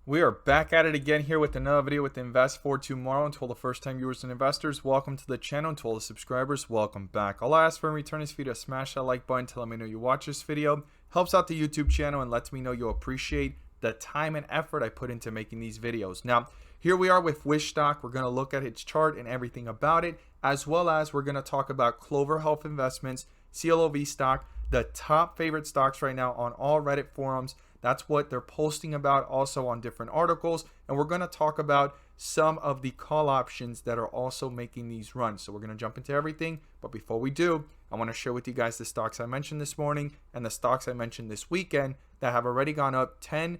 We are back at it again here with another video with Invest for Tomorrow. And to all the first time viewers and investors, welcome to the channel. And to all the subscribers, welcome back. All I ask for in return is for you to smash that like button to let me know you watch this video. Helps out the YouTube channel and lets me know you appreciate the time and effort I put into making these videos. Now, here we are with Wish stock. We're going to look at its chart and everything about it, as well as we're going to talk about Clover Health Investments, CLOV stock, the top favorite stocks right now on all Reddit forums. That's what they're posting about also on different articles. And we're going to talk about some of the call options that are also making these runs. So we're going to jump into everything. But before we do, I want to share with you guys the stocks I mentioned this morning and the stocks I mentioned this weekend that have already gone up 10%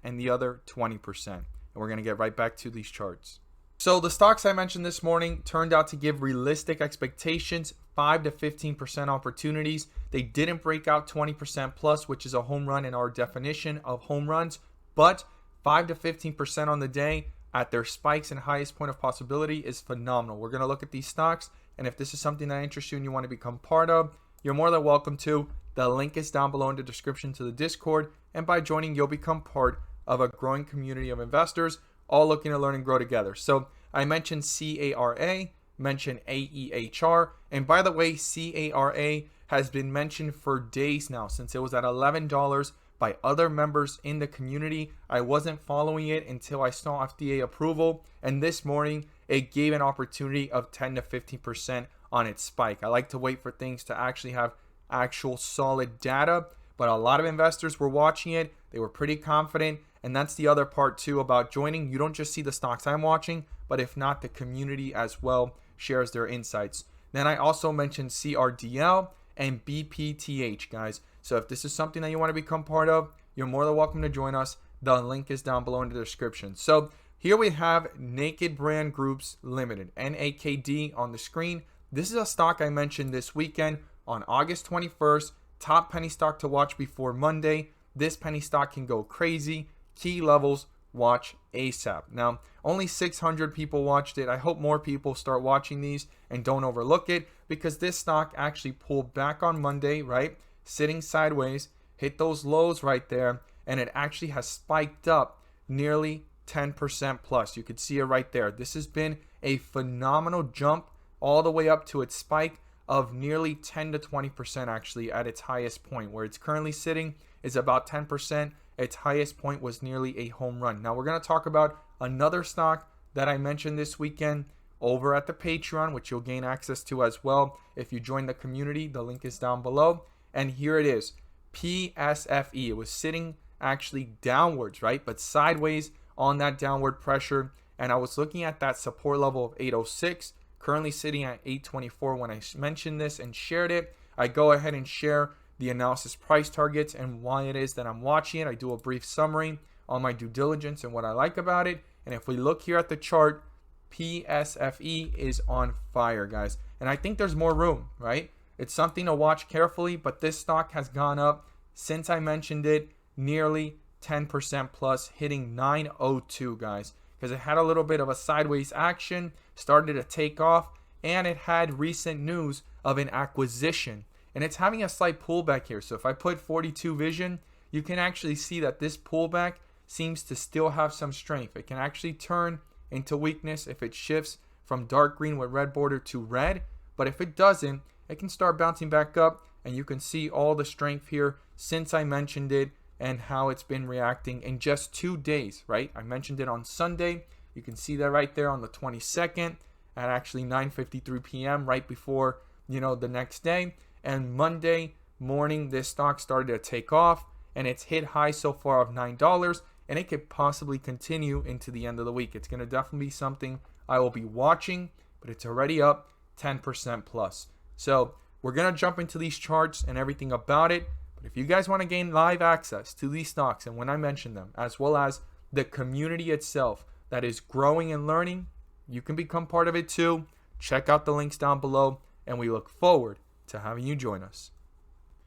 and the other 20%. And we're going to get right back to these charts. So the stocks I mentioned this morning turned out to give realistic expectations, 5 to 15% opportunities. They didn't break out 20% plus, which is a home run in our definition of home runs, but 5 to 15% on the day at their spikes and highest point of possibility is phenomenal. We're going to look at these stocks, and if this is something that interests you and you want to become part of, you're more than welcome to. The link is down below in the description to the Discord, and by joining, you'll become part of a growing community of investors all looking to learn and grow together. So I mentioned CARA, mentioned AEHR, and by the way, CARA has been mentioned for days now since it was at $11 by other members in the community. I wasn't following it until I saw FDA approval, and this morning it gave an opportunity of 10 to 15% on its spike. I like to wait for things to actually have actual solid data, but a lot of investors were watching it. They were pretty confident. And that's the other part too about joining. You don't just see the stocks I'm watching, but if not, the community as well shares their insights. Then I also mentioned CRDL and BPTH, guys. So if this is something that you want to become part of, you're more than welcome to join us. The link is down below in the description. So here we have Naked Brand Groups Limited, NAKD on the screen. This is a stock I mentioned this weekend on August 21st. Top penny stock to watch before Monday. This penny stock can go crazy. Key levels, watch ASAP. Now, only 600 people watched it. I hope more people start watching these and don't overlook it, because this stock actually pulled back on Monday, right? Sitting sideways, hit those lows right there, and it actually has spiked up nearly 10% plus. You could see it right there. This has been a phenomenal jump all the way up to its spike of nearly 10 to 20% actually at its highest point. Where it's currently sitting is about 10%. Its highest point was nearly a home run. Now we're going to talk about another stock that I mentioned this weekend over at the Patreon, which you'll gain access to as well if you join the community. The link is down below. And here it is, PSFE. It was sitting actually downwards, right? But sideways on that downward pressure. And I was looking at that support level of 806, currently sitting at 824 when I mentioned this and shared it. I go ahead and share the analysis price targets and why it is that I'm watching it. I do a brief summary on my due diligence and what I like about it. And if we look here at the chart, PSFE is on fire, guys. And I think there's more room, right? It's something to watch carefully, but this stock has gone up since I mentioned it nearly 10% plus, hitting 902, guys, because it had a little bit of a sideways action, started to take off, and it had recent news of an acquisition. And it's having a slight pullback here. So if I put 42 vision, you can actually see that this pullback seems to still have some strength. It can actually turn into weakness if it shifts from dark green with red border to red. But if it doesn't, it can start bouncing back up. And you can see all the strength here since I mentioned it and how it's been reacting in just 2 days, right? I mentioned it on Sunday. You can see that right there on the 22nd at actually 9:53 p.m. right before, the next day. And Monday morning, this stock started to take off, and it's hit high so far of $9, and it could possibly continue into the end of the week. It's going to definitely be something I will be watching, but it's already up 10% plus. So we're going to jump into these charts and everything about it. But if you guys want to gain live access to these stocks and when I mention them, as well as the community itself that is growing and learning, you can become part of it too. Check out the links down below, and we look forward to having you join us.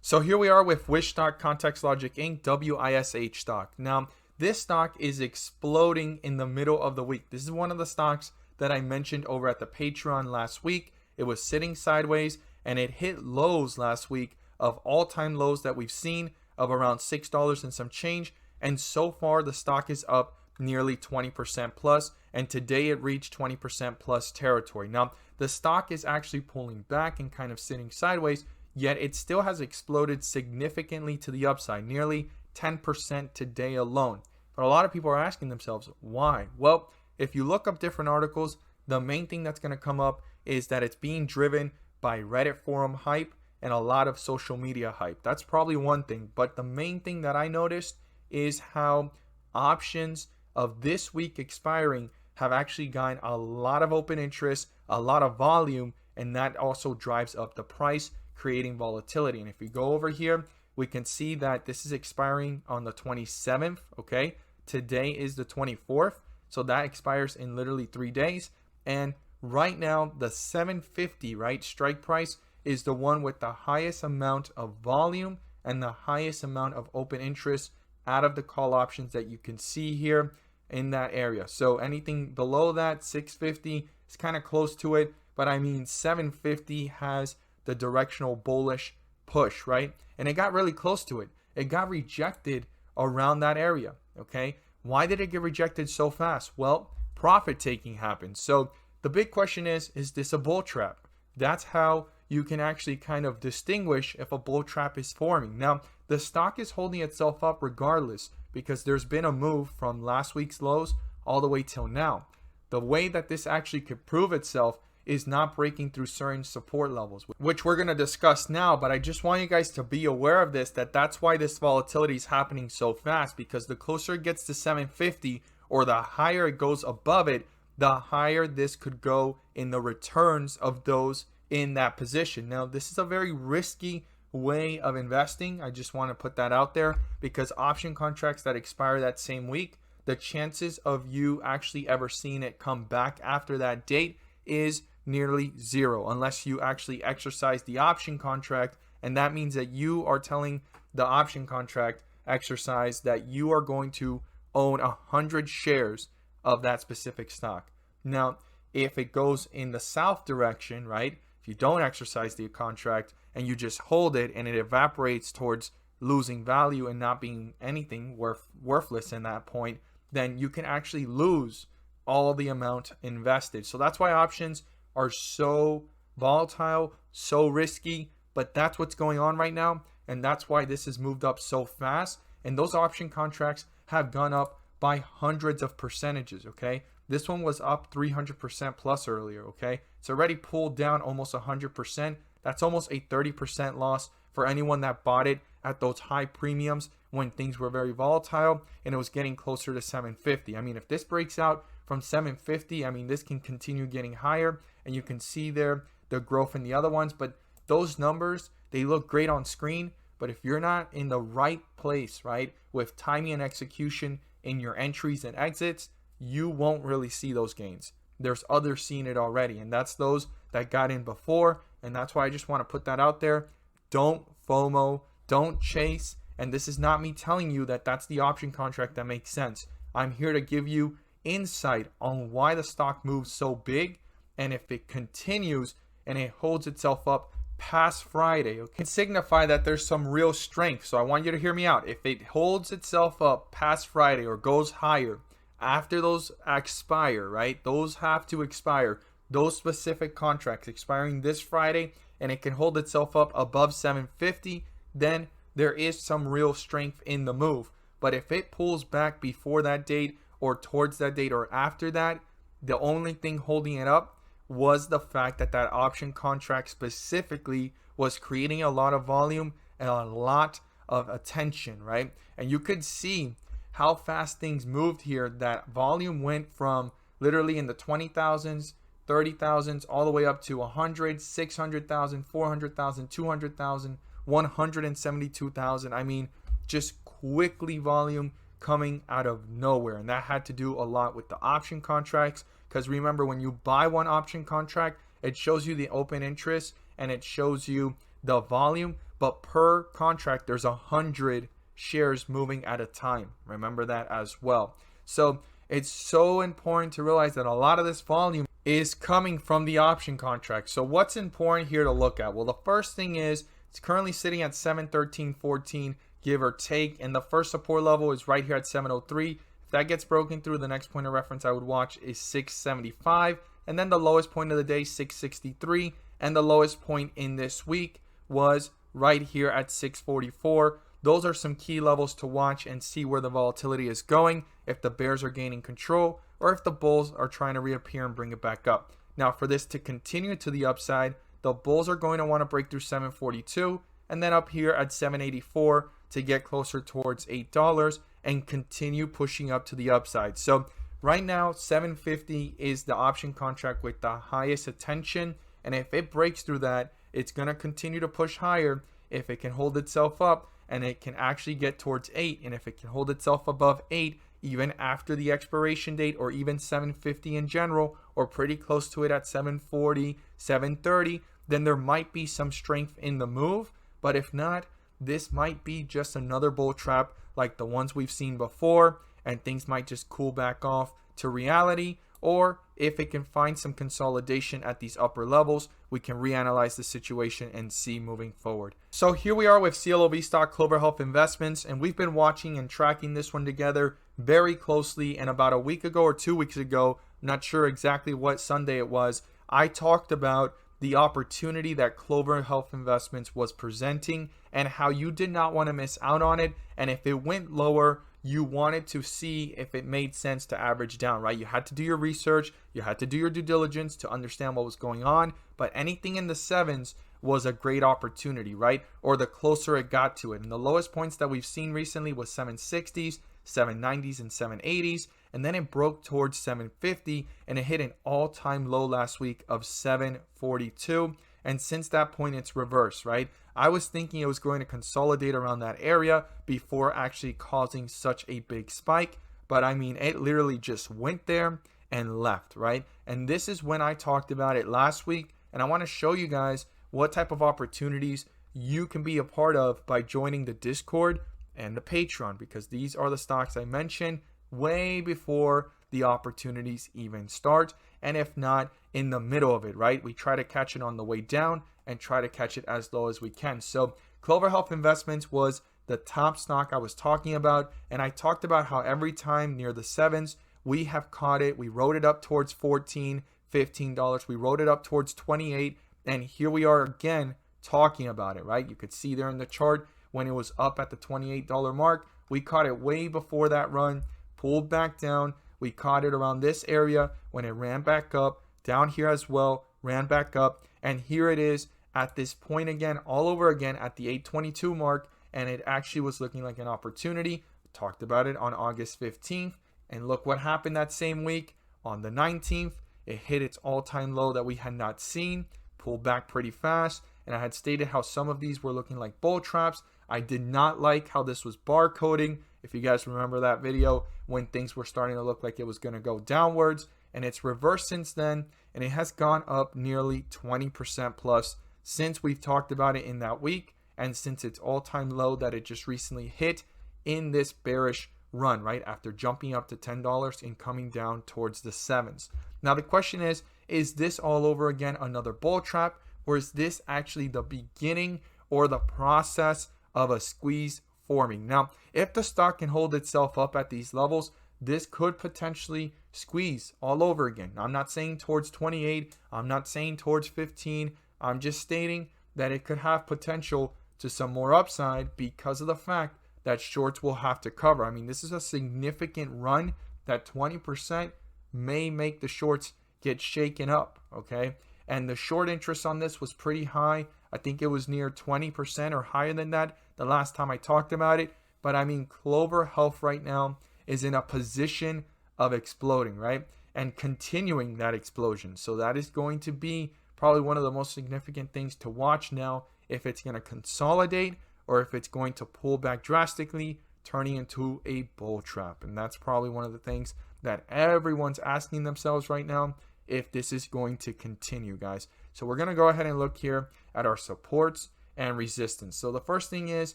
So here we are with Wish stock, ContextLogic Inc., WISH stock. Now, this stock is exploding in the middle of the week. This is one of the stocks that I mentioned over at the Patreon last week. It was sitting sideways, and it hit lows last week of all-time lows that we've seen of around $6 and some change. And so far, the stock is up nearly 20% plus, and today it reached 20% plus territory. Now, the stock is actually pulling back and kind of sitting sideways, yet it still has exploded significantly to the upside, nearly 10% today alone. But a lot of people are asking themselves, why? Well, if you look up different articles, the main thing that's going to come up is that it's being driven by Reddit forum hype and a lot of social media hype. That's probably one thing. But the main thing that I noticed is how options of this week expiring have actually gotten a lot of open interest, a lot of volume, and that also drives up the price, creating volatility. And if we go over here, we can see that this is expiring on the 27th, okay? Today is the 24th, so that expires in literally 3 days. And right now, the 750, right, strike price is the one with the highest amount of volume and the highest amount of open interest out of the call options that you can see here in that area. So anything below that, 650 is kind of close to it, but I mean 750 has the directional bullish push, right? And it got really close to it. It got rejected around that area, okay? Why did it get rejected so fast? Well, profit taking happened. So the big question is this a bull trap? That's how you can actually kind of distinguish if a bull trap is forming. Now, the stock is holding itself up regardless because there's been a move from last week's lows all the way till now. The way that this actually could prove itself is not breaking through certain support levels, which we're going to discuss now. But I just want you guys to be aware of this, that's why this volatility is happening so fast, because the closer it gets to 750 or the higher it goes above it, the higher this could go in the returns of those in that position. Now, this is a very risky way of investing. I just want to put that out there because option contracts that expire that same week, the chances of you actually ever seeing it come back after that date is nearly zero unless you actually exercise the option contract. And that means that you are telling the option contract exercise that you are going to own 100 shares of that specific stock. Now, if it goes in the south direction, right? If you don't exercise the contract and you just hold it and it evaporates towards losing value and not being anything worthless in that point, then you can actually lose all the amount invested. So that's why options are so volatile, so risky, but that's what's going on right now. And that's why this has moved up so fast. And those option contracts have gone up by hundreds of percentages, okay? This one was up 300% plus earlier, okay? It's already pulled down almost 100%. That's almost a 30% loss for anyone that bought it at those high premiums when things were very volatile and it was getting closer to 750. I mean, if this breaks out from 750, I mean, this can continue getting higher, and you can see there the growth in the other ones. But those numbers, they look great on screen, but if you're not in the right place, right, with timing and execution in your entries and exits, you won't really see those gains. There's others seeing it already, and that's those that got in before. And that's why I just want to put that out there. Don't FOMO, don't chase. And this is not me telling you that that's the option contract that makes sense. I'm here to give you insight on why the stock moves so big, and if it continues and it holds itself up past Friday, okay, can signify that there's some real strength. So I want you to hear me out. If it holds itself up past Friday or goes higher after those expire, right? Those have to expire. Those specific contracts expiring this Friday, and it can hold itself up above 750, then there is some real strength in the move. But if it pulls back before that date or towards that date or after that, the only thing holding it up was the fact that that option contract specifically was creating a lot of volume and a lot of attention, right? And you could see how fast things moved here. That volume went from literally in the 20,000s, 30,000s, all the way up to 100, 600,000, 400,000, 200,000, 172,000. I mean, just quickly volume coming out of nowhere. And that had to do a lot with the option contracts, because remember, when you buy one option contract, it shows you the open interest and it shows you the volume, but per contract there's 100 shares moving at a time. Remember that as well. So it's so important to realize that a lot of this volume is coming from the option contract. So what's important here to look at? Well, the first thing is it's currently sitting at 713.14. give or take. And the first support level is right here at 703. If that gets broken through, the next point of reference I would watch is 675. And then the lowest point of the day, 663. And the lowest point in this week was right here at 644. Those are some key levels to watch and see where the volatility is going, if the bears are gaining control or if the bulls are trying to reappear and bring it back up. Now, for this to continue to the upside, the bulls are going to want to break through 742 and then up here at 784 to get closer towards $8 and continue pushing up to the upside. So right now, 750 is the option contract with the highest attention. And if it breaks through that, it's going to continue to push higher. If it can hold itself up and it can actually get towards 8, and if it can hold itself above 8, even after the expiration date, or even 750 in general, or pretty close to it at 740, 730, then there might be some strength in the move. But if not, this might be just another bull trap like the ones we've seen before, and things might just cool back off to reality. Or if it can find some consolidation at these upper levels, we can reanalyze the situation and see moving forward. So here we are with CLOV stock, Clover Health Investments, and we've been watching and tracking this one together very closely. And about a week ago or 2 weeks ago, I'm not sure exactly what Sunday it was, I talked about the opportunity that Clover Health Investments was presenting and how you did not want to miss out on it. And if it went lower, you wanted to see if it made sense to average down, right? You had to do your research, you had to do your due diligence to understand what was going on, but anything in the sevens was a great opportunity, right? Or the closer it got to it. And the lowest points that we've seen recently was 760s, 790s, and 780s, and then it broke towards 750, and it hit an all-time low last week of 742. And since that point, it's reversed, right? I was thinking it was going to consolidate around that area before actually causing such a big spike. But I mean, it literally just went there and left, right? And this is when I talked about it last week. And I want to show you guys what type of opportunities you can be a part of by joining the Discord and the Patreon, because these are the stocks I mentioned way before the opportunities even start. And if not, in the middle of it, right? We try to catch it on the way down and try to catch it as low as we can. So Clover Health Investments was the top stock I was talking about. And I talked about how every time near the sevens, we have caught it. We rode it up towards $14, $15. We rode it up towards 28. And here we are again talking about it, right? You could see there in the chart when it was up at the $28 mark. We caught it way before that run, pulled back down. We caught it around this area when it ran back up, down here as well, ran back up. And here it is at this point again, all over again at the 822 mark. And it actually was looking like an opportunity. Talked about it on August 15th. And look what happened that same week. On the 19th, it hit its all-time low that we had not seen, pulled back pretty fast. And I had stated how some of these were looking like bull traps. I did not like how this was barcoding. If you guys remember that video when things were starting to look like it was going to go downwards, and it's reversed since then, and it has gone up nearly 20% plus since we've talked about it in that week, and since its all-time low that it just recently hit in this bearish run, right? After jumping up to $10 and coming down towards the sevens. Now the question is this all over again another bull trap, or is this actually the beginning or the process of a squeeze forming? Now, if the stock can hold itself up at these levels, this could potentially squeeze all over again. I'm not saying towards 28. I'm not saying towards 15. I'm just stating that it could have potential to some more upside because of the fact that shorts will have to cover. I mean, this is a significant run. That 20% may make the shorts get shaken up, okay? And the short interest on this was pretty high. I think it was near 20% or higher than that the last time I talked about it. But I mean, Clover Health right now is in a position of exploding, right? And continuing that explosion. So that is going to be probably one of the most significant things to watch now, if it's going to consolidate or if it's going to pull back drastically, turning into a bull trap. And that's probably one of the things that everyone's asking themselves right now, if this is going to continue, guys. So we're going to go ahead and look here at our supports and resistance. So the first thing is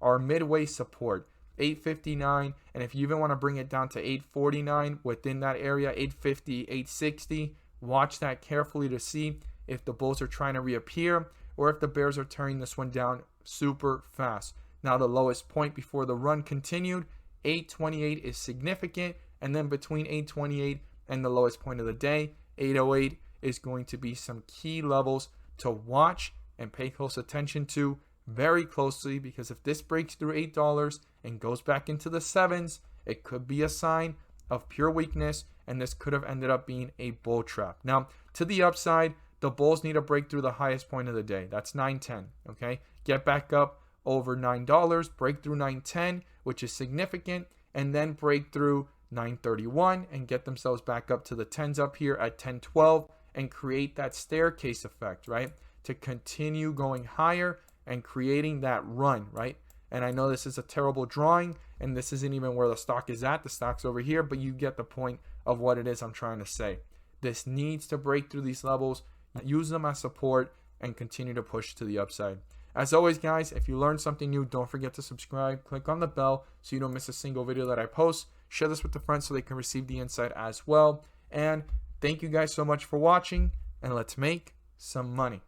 our midway support, 859, and if you even want to bring it down to 849 within that area, 850, 860, watch that carefully to see if the bulls are trying to reappear or if the bears are tearing this one down super fast. Now the lowest point before the run continued, 828 is significant, and then between 828 and the lowest point of the day, 808 is going to be some key levels to watch and pay close attention to very closely, because if this breaks through $8 and goes back into the sevens, it could be a sign of pure weakness, and this could have ended up being a bull trap. Now, to the upside, the bulls need to break through the highest point of the day. That's 910, okay? Get back up over $9, break through 910, which is significant, and then break through 931 and get themselves back up to the 10s up here at 1012 and create that staircase effect, right? To continue going higher and creating that run, right? And I know this is a terrible drawing, and this isn't even where the stock is at. The stock's over here, but you get the point of what it is I'm trying to say. This needs to break through these levels, use them as support, and continue to push to the upside. As always, guys, if you learned something new, don't forget to subscribe. Click on the bell so you don't miss a single video that I post. Share this with a friend so they can receive the insight as well. And thank you guys so much for watching, and let's make some money.